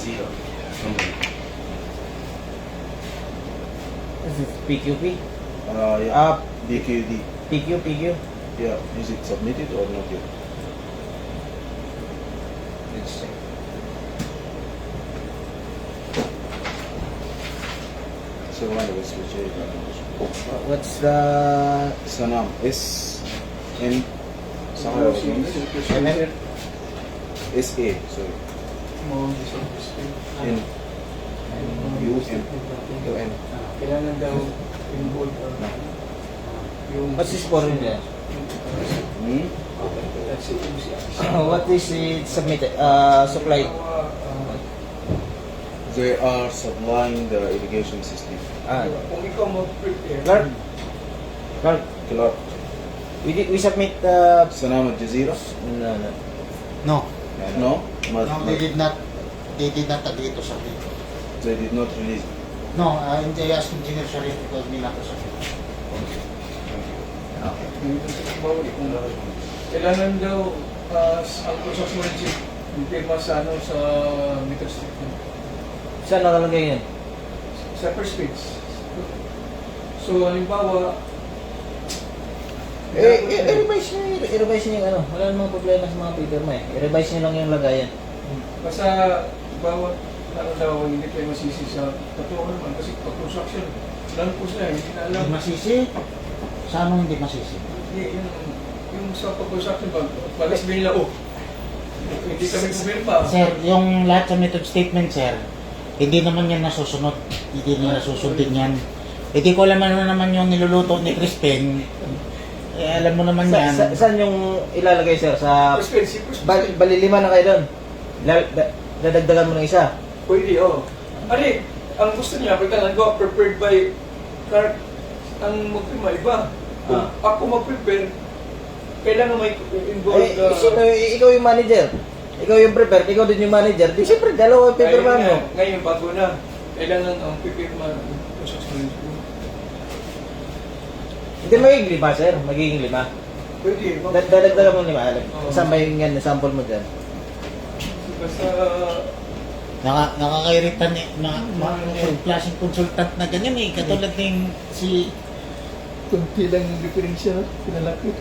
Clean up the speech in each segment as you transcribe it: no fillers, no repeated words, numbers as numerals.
Jazeera company. This is PQP. Yeah. BQD. PQ. Yeah. Is it submitted or not yet? Let's check. So one was which What's the Sanam S N MM? S A sorry N U M. UN. Kailangan daw involved yung What's this for niya? That's it, yung siya. What is it submitted? Supply. They are supplying the irrigation system. Kung ikaw mag-prepare, Clark, Clark. we submit Sanam at Jazeera? no. No, No? no, they did not agree to submit. They did not release. No, hindi asked Engineer Sharif because may not to submit. Okay. kailangan daw ang construction chief yung pirma sa meter statement. Saan nakalagay yan? Sa first page. So, halimbawa, I-revise niyo yung ano. Wala namang problema sa mga paper mo eh. I-revise niyo lang yung lagayan. basta bawat daw hindi kayo masisi sa totoo naman kasi pag-construction, lang po sila, hindi na alam. Hindi masisi? Sa ano hindi masisi? Yung sa pag-construction, pag-alas nila, hindi kami pumirma. Sir, yung lahat sa method statement, sir, hindi naman yan nasusunod. Hindi na nasusundin yan. Hindi ko alam ano naman yung niluluto ni Crispin. Alam mo naman yan. Saan yung ilalagay sir? Sa First bali 5 na kayo doon. Dadagdagan mo ng isa. pwede, Ari, ang gusto niya, pagkalan ko, prepared by Clark, ang magpirma iba. Kung ako mag-prepare, kailangan may involved Ikaw yung manager. Ikaw yung prepare, ikaw din yung manager. Di siyempre, dalawa yung pipirma mo. Ngayon, bago na, kailangan ang pipirma ng construction. Hindi magiging 5 sir, magiging 5. Pwede, Dadagdagan mo 5. Saan ba yung yan, sample mo dyan? basta, Nakakairitan eh. Yung klaseng consultant na ganyan eh. Katulad ng si... kunti lang yung diferensya, pinalapit.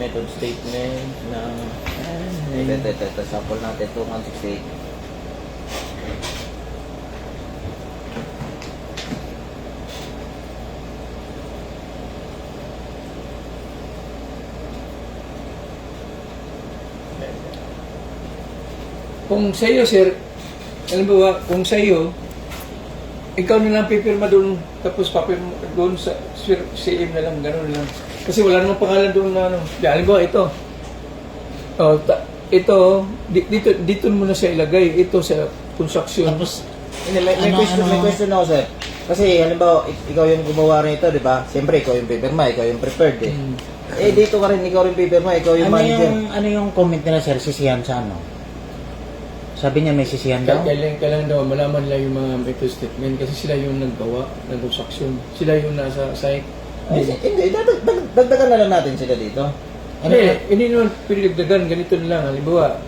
Method statement na... Ito, sample natin, 2168. Kung sa iyo, sir, alam mo ba, kung sa iyo, ikaw na lang pipirma doon, tapos papirma doon sa CM na lang, gano'n lang. Kasi wala namang pangalan doon na ano. Alam mo, ito. Dito mo na siya ilagay. Ito sa construction. Tapos, May question ako sir. Kasi halimbawa, ikaw yung gumawa rin ito, di ba? Siyempre, ikaw yung pipirma, ikaw yung prepared eh. Dito ka rin, ikaw rin pipirma, ikaw yung manager. ano yung comment nila, sir? Sisihan sa ano? Sabi niya may sisihan daw? Kailangan daw malaman nila yung mga method statement kasi sila yung naggawa ng construction. Sila yung nasa site. Hindi, dagdagan na lang natin sila dito. Hindi naman pinagdagan, ganito na lang. Halimbawa,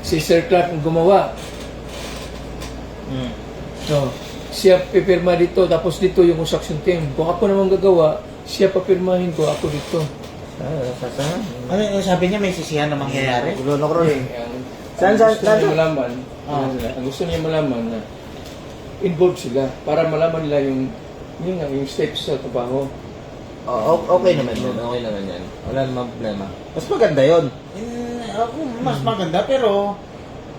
si Sir Clark ang gumawa. So, siya pipirma dito, tapos dito yung construction team. Kung ako naman gagawa, siya papirmahin ko, ako dito. Ano sabi niya may sisihan na mangyayari? Gulo ko rin. Ang Saan? gusto niya malaman, ang gusto niya malaman na involved sila para malaman nila yung steps sa trabaho. Okay naman yun. Okay naman yan. Wala namang problema. Mas maganda yun. Mas maganda pero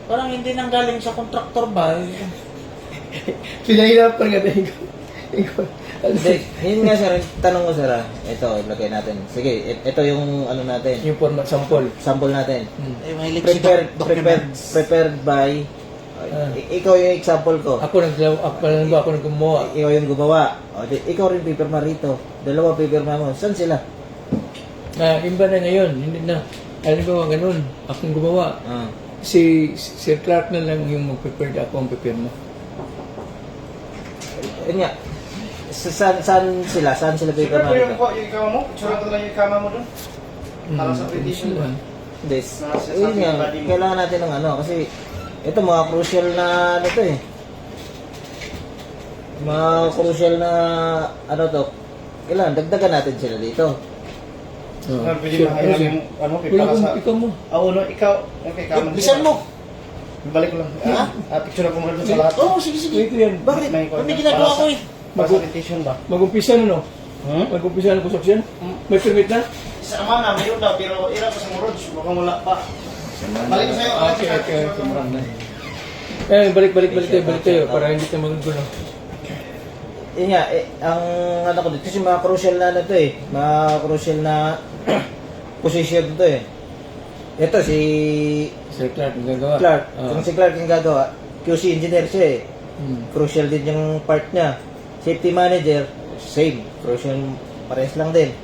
parang hindi nang galing sa contractor ba? Pinahirapan nga tayo. Hindi, yun nga sir, tanong ko sir ito, ilagay natin. Sige, ito yung ano natin. Yung format sample. Sample natin. Eh, mahilig Prepared by ikaw yung example ko. Ako nang gumawa. Ikaw yung gumawa. Ikaw rin pipirma rito. Dalawa pipirma mo. Saan sila? Iba na ngayon, hindi na. Alam ba ganun, akong gumawa. Si Sir Clark na lang yung mag-prepare, ako ang pipirma. Yun nga. Saan sila? Saan sila pipirma rito? Yung ikama mo? Tsura ko lang yung ikama mo doon? Para sa accreditation doon. Yun nga. Kailangan natin ng ano. Kasi Ito, mga crucial na ano to eh. Mga crucial na ano to. Kailangan, dagdagan natin sila dito. Oh. Pwede Sir, mahiram sir. yung ano, kay Wala para sa... kang ikaw mo. No, ikaw. Okay, kaman. Bisan mo! Balik ko lang. Picture ako muna doon sa lahat. Oo, sige, sige. Wait yan. Bakit? May May ginagawa ko eh. Para sa orientation ba? Mag-umpisa na, no? Mag-umpisa na construction? May permit na? Sama na, mayroon na, pero ira pa sa murod. Baka wala pa. Balik ko sa'yo. Okay. Balik tayo para hindi tayo magugulo. Yun nga, ang ano ko dito, kasi mga crucial na ano to eh. Mga crucial na position to eh. Ito si Sir Clark, ang gagawa. Clark. Kung si Clark yung gagawa, QC engineer siya eh. Hmm. Crucial din yung part niya. Safety manager, same. Crucial, parehas lang din.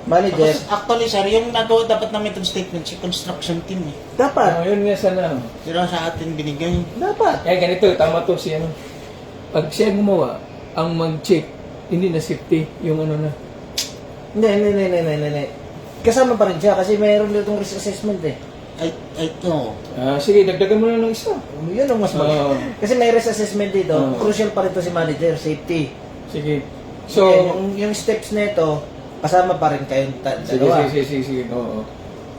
Manager, Tapos, actually, sir, yung nagawa dapat na method statement, si construction team eh. dapat. Yun nga sana. Pero sa atin binigay. Dapat. Kaya ganito, tama to si ano. Pag siya gumawa, ang mag-check, hindi na safety, yung ano na. Hindi. Kasama pa rin siya kasi mayroon dito risk assessment eh. Ay, no. Sige, dagdagan mo na ng isa. Yun ang mas Oo. Kasi may risk assessment dito. Oo. Crucial pa rin to si manager, safety. Sige. So, So, yung steps na ito, kasama pa rin kayong dalawa. sige. Oo.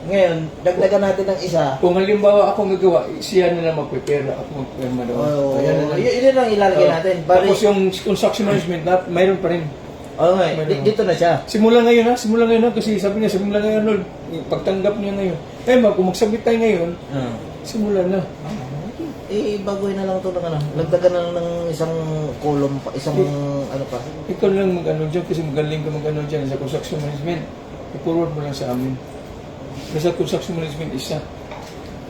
Ngayon, dagdagan natin ng isa. Kung halimbawa ako gagawa, siya na lang mag-prepare na ako mag-prepare doon. Oh, Ayan na lang. yun lang ilalagay Oo. natin. Bali, Tapos yung construction management, mayroon pa rin. nga, dito na siya. Simula ngayon kasi sabi niya, simula ngayon Lord, pagtanggap niya ngayon. Kung magsabit tayo ngayon, simula na. Baguhin na lang ito ng ano. Dagdagan na lang ng isang column pa, isang ano pa. Ikaw na lang mag-ano dyan kasi magaling ka mag-ano dyan sa construction management. I-forward mo lang sa amin. Basta construction management isa.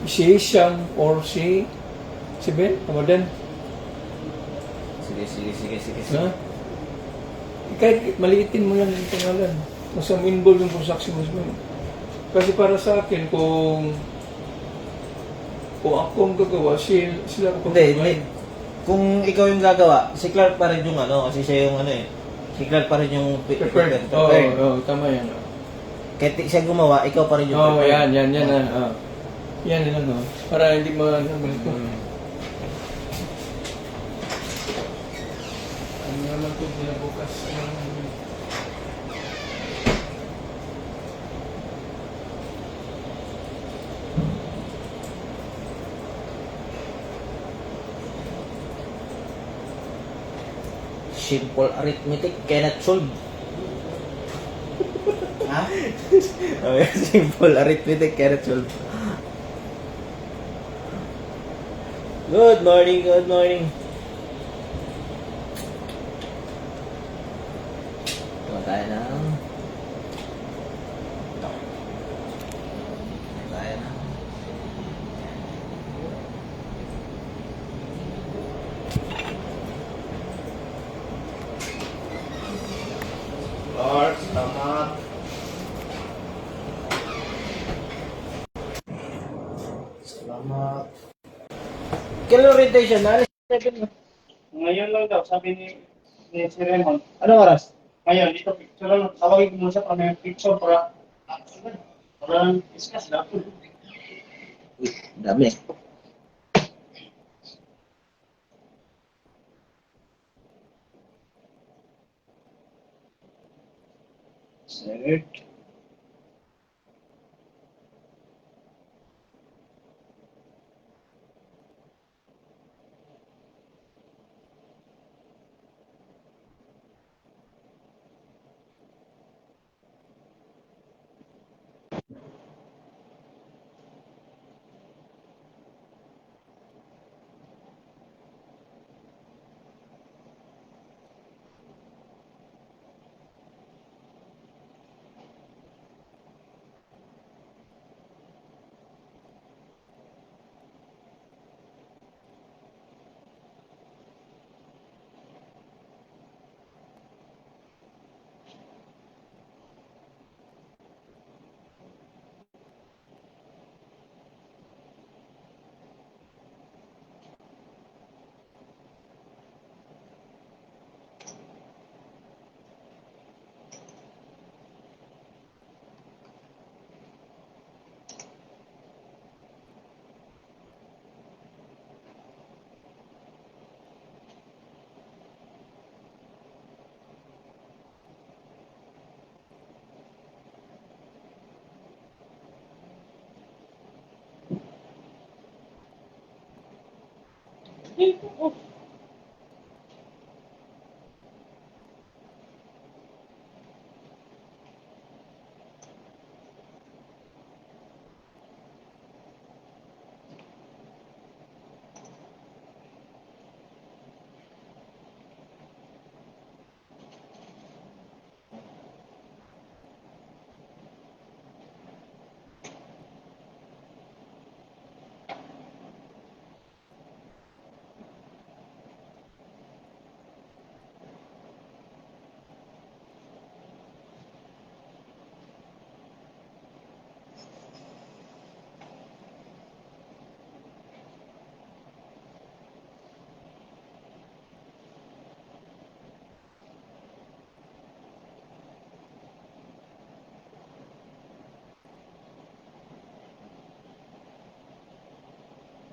Si Siyang or si Ben, Ramadan. Sige. Ha? Kahit maliitin mo lang yung pangalan. Basta involved yung construction management. Kasi para sa akin, kung ako ang gagawa, sila ko Hindi. Kung ikaw yung gagawa, si Clark pa rin yung ano, kasi siya yung ano eh. Si Clark pa rin yung prepared. prepared. Oo, tama yan. Kahit siya gumawa, ikaw pa rin yung Oo, prepared. yan na. Yan lang, no? Para hindi mo ano ko. Ano naman ito binabukas? Simple arithmetic cannot solve. Ha? Simple arithmetic cannot solve. Good morning. Tuwa tayo na. Lord, salamat. Salamat. Kailan orientation? Alas 7. Ngayon lang daw, sabi ni si Raymond. Anong oras? Ngayon, dito picture lang. Tawagin ko muna siya para may picture para discuss na. Dami. Set.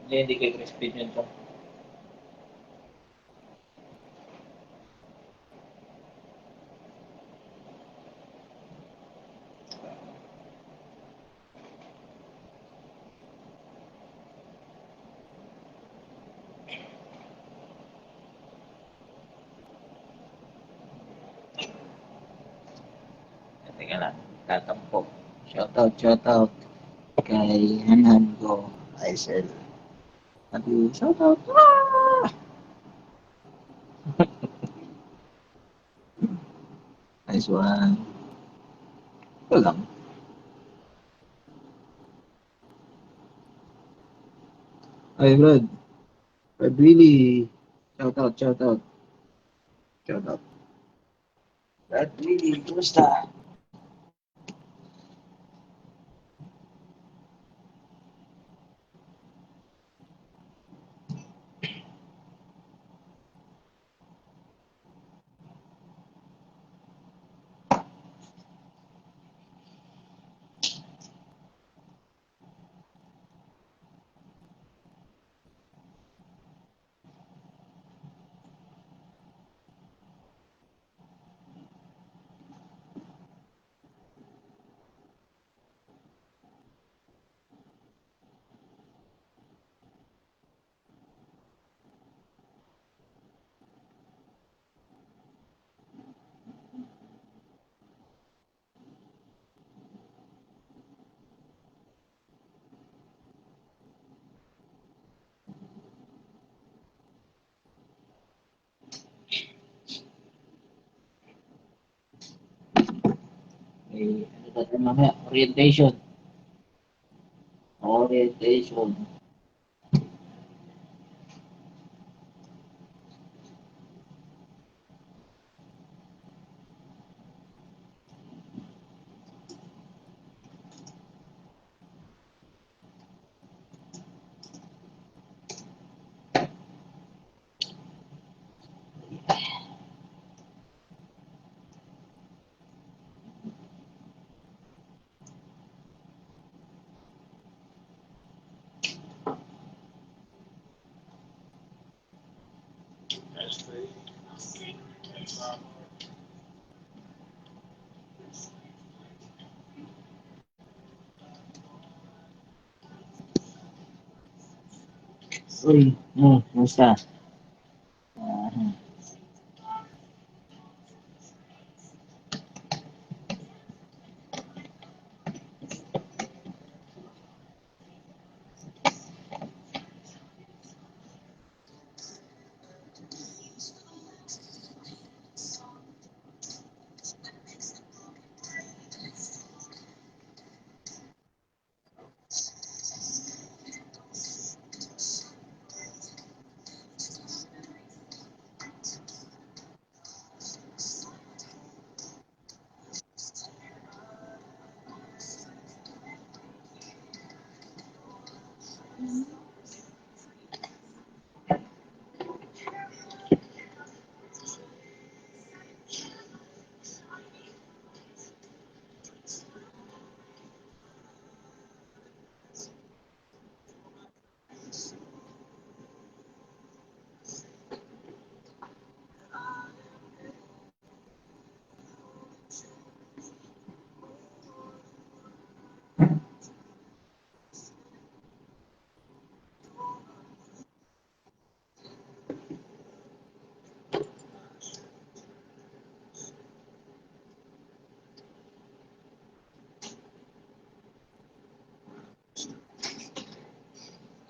Hindi kay Crispin yun to. Teka lang, tatampok. Shoutout kay Hanhan Go, Aisel. Sabi, shoutout. Ah! Nice one. Ito lang. Ay, Brad. Brad Willie. Shoutout. Brad Willie, kumusta? May ano natin mamaya? Orientation. Uy, kumusta?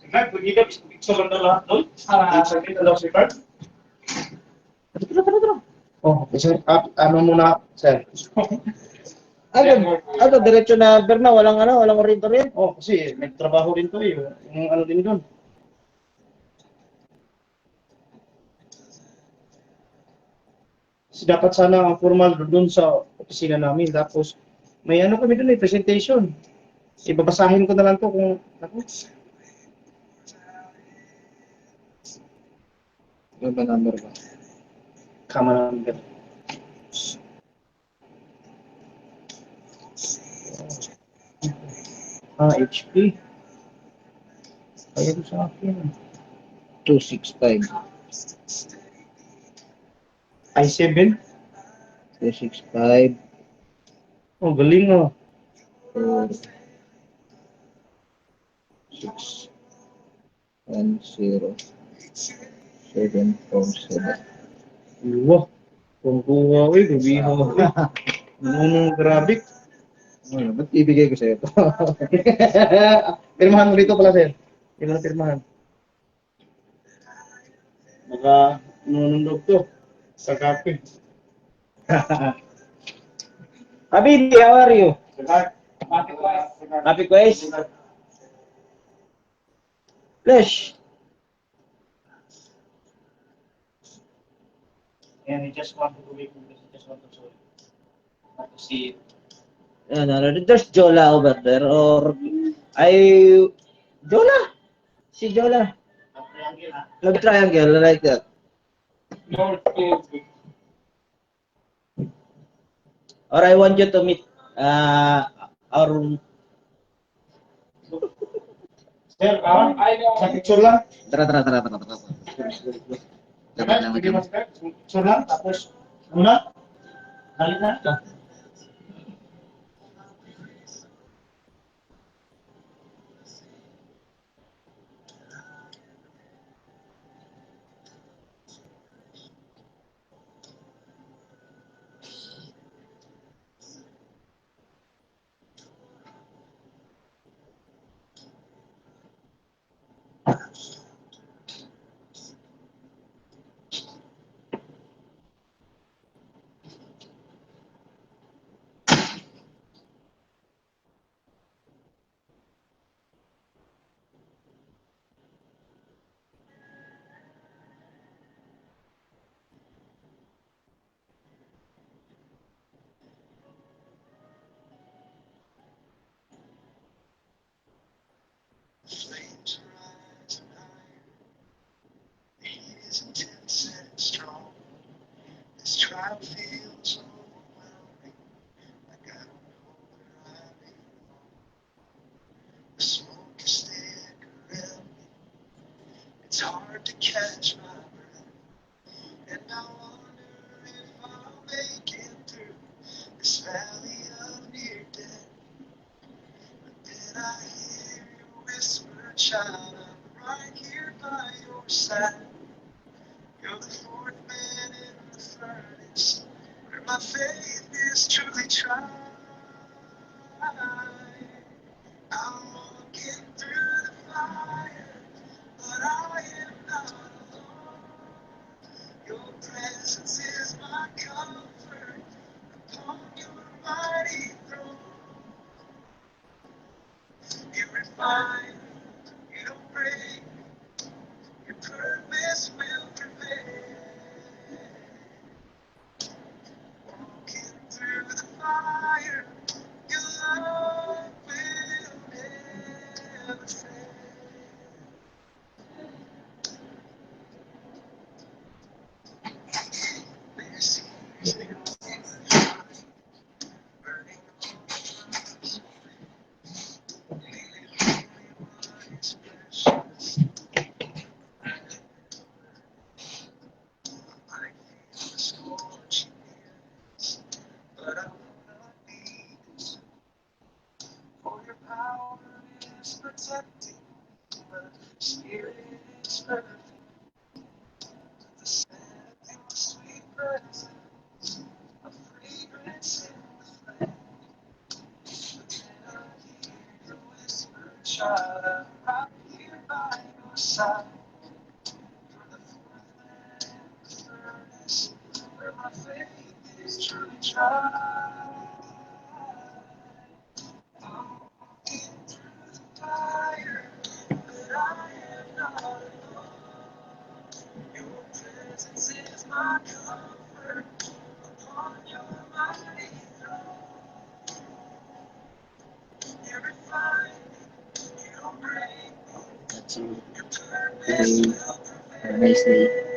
Nag, pwede ka, picture lang na lahat doon. Sa kita daw si Bert. Oh, sir, ano muna, sir? Ano, diretso na Berna, walang oriento rin. Oh, kasi nagtrabaho din to eh. Yung ano din doon. Kasi dapat sana ang formal doon sa opisina namin. Tapos, may ano kami doon eh, presentation. Ibabasahin ko na lang to kung, ako, Ano ba number ba? kama number. HP. Kaya ko sa akin. 265. i7. 265. Oh, galing oh. 4, 6, 1, 0, 7, 4, 7. Iwa. Kung kuha ko eh, gabiho. Nunong grabe. Ano, ba't ibigay ko sa'yo ito? Pirmahan mo dito pala, sir. Yung mga pirmahan. Baka nunundog to. Sa kape. Habibi, how are you? Happy Quest? Flesh. And he just wanted to make this. He just wanted to see it. There's Jola over there, or Jola? Si Jola. Love triangle, like that. Or I want you to meet our Sir, sa picture lang. tara. Sige mo, sir. Picture lang. Tapos, muna. Halit na. It's hard to catch my breath, and I wonder if I'll make it through this valley of near death. But then I hear you whisper, child, I'm right here by your side. You're the fourth man in the furnace, where my faith is truly tried. I'm walking through the fire, but I am not alone. Your presence is my comfort upon your mighty throne. You refine, you don't break, your purpose will prevail. Walking through the fire, your love will never fail. There's seas in burning arms, what is precious. I feel the scorching winds, but I will not be consumed. For your power is protecting, the Spirit is perfect. The scent of your sweet presence, a fragrance in the flame. But then I hear your whisper, child, I'm right here by your side. You're the furthest where my faith is truly tried. I'm walking through the fire, but I am not alone. Your presence is my comfort upon your mighty throne. You refine me, you break me, your purpose will prevail.